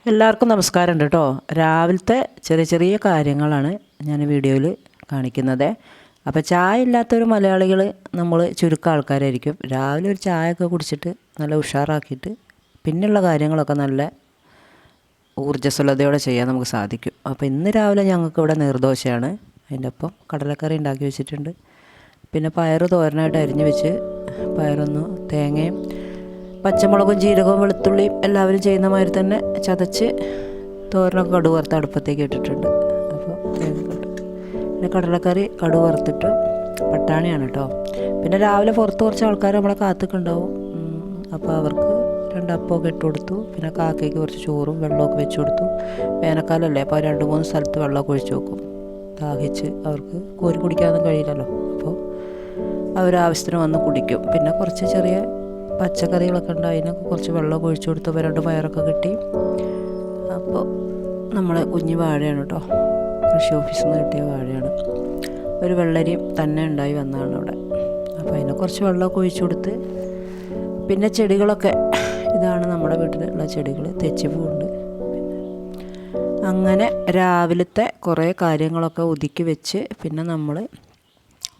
എല്ലാവർക്കും നമസ്കാരമുണ്ട് കേട്ടോ. രാവിലത്തെ ചെറിയ ചെറിയ കാര്യങ്ങളാണ് ഞാൻ വീഡിയോയിൽ കാണിക്കുന്നത്. അപ്പോൾ ചായ ഇല്ലാത്തൊരു മലയാളികൾ നമ്മൾ ചുരുക്കം ആൾക്കാരായിരിക്കും. രാവിലെ ഒരു ചായയൊക്കെ കുടിച്ചിട്ട് നല്ല ഉഷാറാക്കിയിട്ട് പിന്നെയുള്ള കാര്യങ്ങളൊക്കെ നല്ല ഊർജ്ജസ്വലതയോടെ ചെയ്യാൻ നമുക്ക് സാധിക്കും. അപ്പോൾ ഇന്ന് രാവിലെ ഞങ്ങൾക്ക് ഇവിടെ നീർദോശയാണ്. അതിൻ്റെ ഒപ്പം കടലക്കറി ഉണ്ടാക്കി വെച്ചിട്ടുണ്ട്. പിന്നെ പയറ് തോരനായിട്ട് അരിഞ്ഞ് വെച്ച് പയറൊന്ന് തേങ്ങയും പച്ചമുളകും ജീരകവും വെളുത്തുള്ളിയും എല്ലാവരും ചെയ്യുന്ന മാതിരി തന്നെ ചതച്ച് തോരനൊക്കെ കടുക് വറുത്ത് അടുപ്പത്തേക്ക് ഇട്ടിട്ടുണ്ട്. അപ്പോൾ പിന്നെ കടലക്കറി കടുക് വറുത്തിട്ട് പട്ടാണിയാണ് കേട്ടോ. പിന്നെ രാവിലെ പുറത്ത് കുറച്ച് ആൾക്കാർ നമ്മളെ കാത്തുക്കുണ്ടാവും. അപ്പോൾ അവർക്ക് 2 അപ്പമൊക്കെ ഇട്ട് കൊടുത്തു. പിന്നെ കാക്കയ്ക്ക് കുറച്ച് ചോറും വെള്ളമൊക്കെ വെച്ച് കൊടുത്തു. വേനൽക്കാലമല്ലേ, അപ്പോൾ 2-3 സ്ഥലത്ത് വെള്ളമൊക്കെ ഒഴിച്ച് വെക്കും. ദാഹിച്ച് അവർക്ക് കോരി കുടിക്കാനൊന്നും കഴിയില്ലല്ലോ. അപ്പോൾ അവരാവശ്യത്തിന് വന്ന് കുടിക്കും. പിന്നെ കുറച്ച് ചെറിയ പച്ചക്കറികളൊക്കെ ഉണ്ട്, അതിനൊക്കെ കുറച്ച് വെള്ളമൊക്കെ ഒഴിച്ചു കൊടുത്ത് 2 പയറൊക്കെ കിട്ടി. അപ്പോൾ നമ്മളെ കുഞ്ഞ് വാഴയാണ് കേട്ടോ, കൃഷി ഓഫീസിൽ നിന്ന് കിട്ടിയ വാഴയാണ്. ഒരു വെള്ളരിയും തന്നെ ഉണ്ടായി വന്നതാണ് അവിടെ. അപ്പോൾ അതിനെ കുറച്ച് വെള്ളമൊക്കെ ഒഴിച്ചു കൊടുത്ത് പിന്നെ ചെടികളൊക്കെ ഇതാണ് നമ്മുടെ വീട്ടിലുള്ള ചെടികൾ. തെച്ചിപ്പൂവുണ്ട്. അങ്ങനെ രാവിലത്തെ കുറേ കാര്യങ്ങളൊക്കെ ഒതുക്കി വെച്ച് പിന്നെ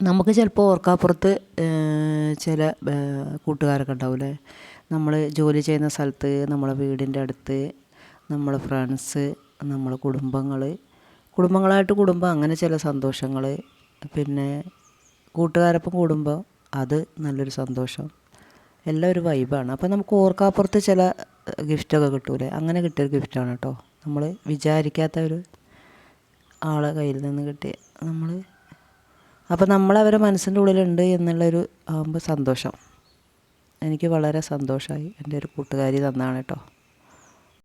നമുക്ക് ചിലപ്പോൾ ഓർക്കാപ്പുറത്ത് ചില കൂട്ടുകാരൊക്കെ ഉണ്ടാവില്ലേ, നമ്മൾ ജോലി ചെയ്യുന്ന സ്ഥലത്ത്, നമ്മളെ വീടിൻ്റെ അടുത്ത്, നമ്മളെ ഫ്രണ്ട്സ്, നമ്മളെ കുടുംബങ്ങളായിട്ട് കൂടുമ്പോൾ അങ്ങനെ ചില സന്തോഷങ്ങൾ, പിന്നെ കൂട്ടുകാരൊപ്പം കൂടുമ്പോൾ അത് നല്ലൊരു സന്തോഷം, എല്ലാം ഒരു വൈബാണ്. അപ്പോൾ നമുക്ക് ഓർക്കാപ്പുറത്ത് ചില ഗിഫ്റ്റൊക്കെ കിട്ടൂലേ, അങ്ങനെ കിട്ടിയൊരു ഗിഫ്റ്റാണ് കേട്ടോ. നമ്മൾ വിചാരിക്കാത്ത ഒരു ആളെ കയ്യിൽ നിന്ന് കിട്ടിയ അപ്പോൾ നമ്മളവരെ മനസ്സിൻ്റെ ഉള്ളിലുണ്ട് എന്നുള്ളൊരു ആകുമ്പോൾ സന്തോഷം. എനിക്ക് വളരെ സന്തോഷമായി. എൻ്റെ ഒരു കൂട്ടുകാരി തന്നാണ് കേട്ടോ.